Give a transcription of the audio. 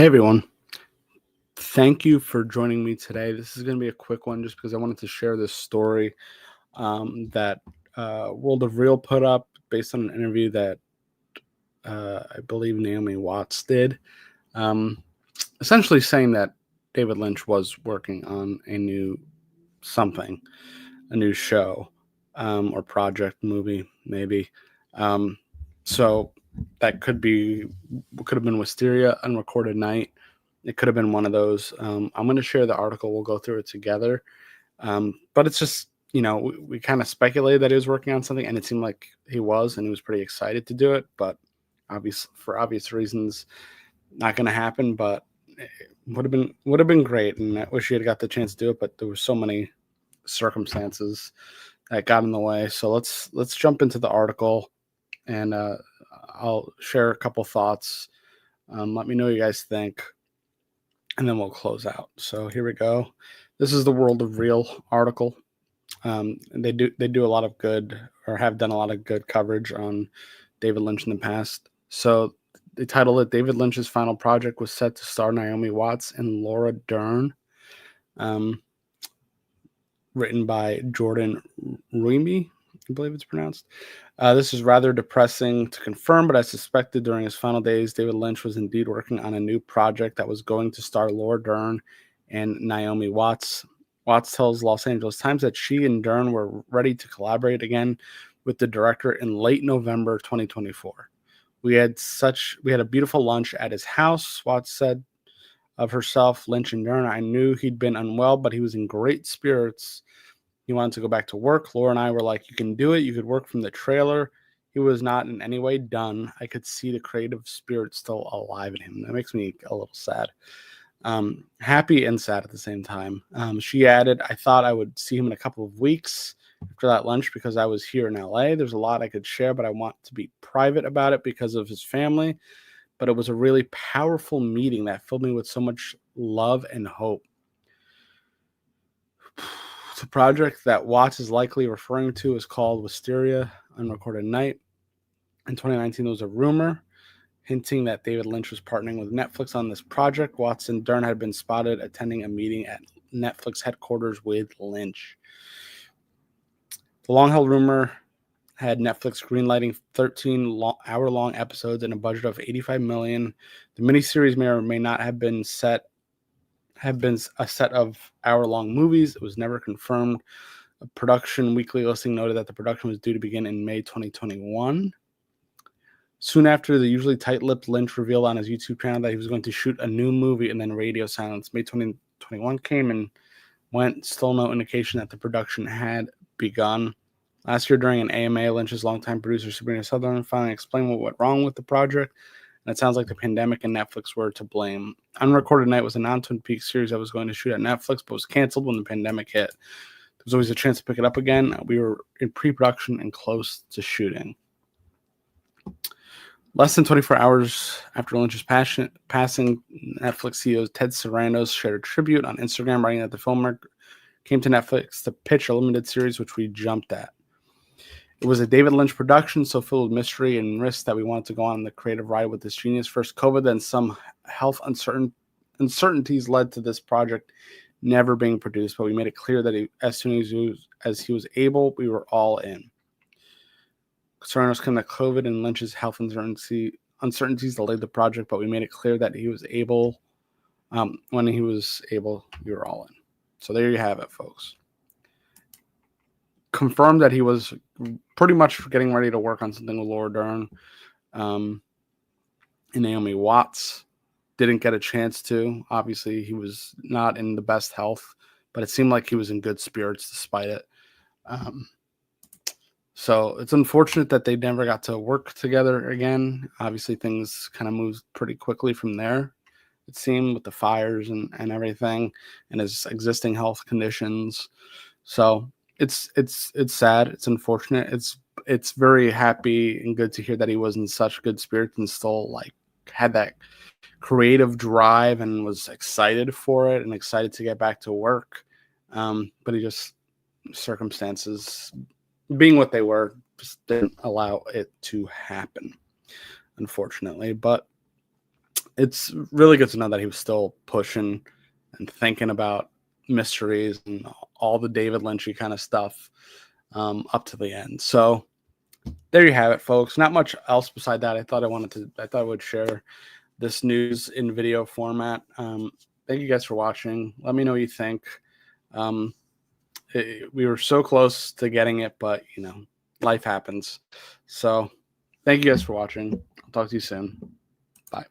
Hey everyone, thank you for joining me today. This is going to be a quick one just because I wanted to share this story that World of Real put up based on an interview that I believe Naomi Watts did. Um, Essentially saying that David Lynch was working on a new something, a new show or project, movie, maybe. Um, so that could have been Wisteria, Unrecorded Night. It could have been one of those. I'm going to share the article. We'll go through it together. But it's just, we kind of speculated that he was working on something, and it seemed like he was, and he was pretty excited to do it. But for obvious reasons, not going to happen. But it would have been great, and I wish he had got the chance to do it. But there were so many circumstances that got in the way. So let's jump into the article, and I'll share a couple thoughts. Let me know what you guys think, and then we'll close out. So here we go. This is the World of Real article. They do a lot of good, or have done a lot of good coverage on David Lynch in the past. So they titled it "David Lynch's final project was set to star Naomi Watts and Laura Dern." Written by Jordan Ruimi, I believe it's pronounced. This is rather depressing to confirm, but I suspected during his final days, David Lynch was indeed working on a new project that was going to star Laura Dern and Naomi Watts. Watts tells Los Angeles Times that she and Dern were ready to collaborate again with the director in late November 2024. We had a beautiful lunch at his house, Watts said of herself, Lynch and Dern. I knew he'd been unwell, but he was in great spirits. He wanted to go back to work. Laura and I were like, you can do it. You could work from the trailer. He was not in any way done. I could see the creative spirit still alive in him. That makes me a little sad. Happy and sad at the same time. She added, I thought I would see him in a couple of weeks after that lunch because I was here in LA. There's a lot I could share, but I want to be private about it because of his family. But it was a really powerful meeting that filled me with so much love and hope. The project that Watts is likely referring to is called Wisteria, Unrecorded Night. In 2019, there was a rumor hinting that David Lynch was partnering with Netflix on this project. Watts and Dern had been spotted attending a meeting at Netflix headquarters with Lynch. The long-held rumor had Netflix greenlighting 13 hour-long episodes and a budget of $85 million. The miniseries may or may not have been a set of hour-long movies. It was never confirmed. A production weekly listing noted that the production was due to begin in May 2021. Soon after, the usually tight-lipped Lynch revealed on his YouTube channel that he was going to shoot a new movie, and then radio silence. May 2021 came and went. Still no indication that the production had begun. Last year, during an AMA, Lynch's longtime producer, Sabrina Southern, finally explained what went wrong with the project, and it sounds like the pandemic and Netflix were to blame. Unrecorded Night was a non-Twin Peaks series that was going to shoot at Netflix, but was canceled when the pandemic hit. There was always a chance to pick it up again. We were in pre-production and close to shooting. Less than 24 hours after Lynch's passing, Netflix CEO Ted Sarandos shared a tribute on Instagram, writing that the filmmaker came to Netflix to pitch a limited series, which we jumped at. It was a David Lynch production, so filled with mystery and risk that we wanted to go on the creative ride with this genius. First COVID, then some health uncertainties led to this project never being produced, but we made it clear that as soon as he was able, we were all in. Sarandos claimed that COVID and Lynch's health uncertainties delayed the project, but we made it clear that he was able. When he was able, we were all in. So there you have it, folks. Confirmed that he was pretty much getting ready to work on something with Laura Dern. And Naomi Watts didn't get a chance to. Obviously, he was not in the best health, but it seemed like he was in good spirits despite it. So it's unfortunate that they never got to work together again. Obviously, things kind of moved pretty quickly from there, it seemed, with the fires and everything and his existing health conditions. So it's sad. It's unfortunate. It's very happy and good to hear that he was in such good spirits and still had that creative drive and was excited for it and excited to get back to work. But he just, circumstances being what they were, just didn't allow it to happen, unfortunately. But it's really good to know that he was still pushing and thinking about mysteries and all the David Lynchy kind of stuff up to the end. So there you have it, folks. Not much else beside that. I thought I would share this news in video format. Thank you guys for watching. Let me know what you think. We were so close to getting it, but life happens. So thank you guys for watching. I'll talk to you soon. Bye.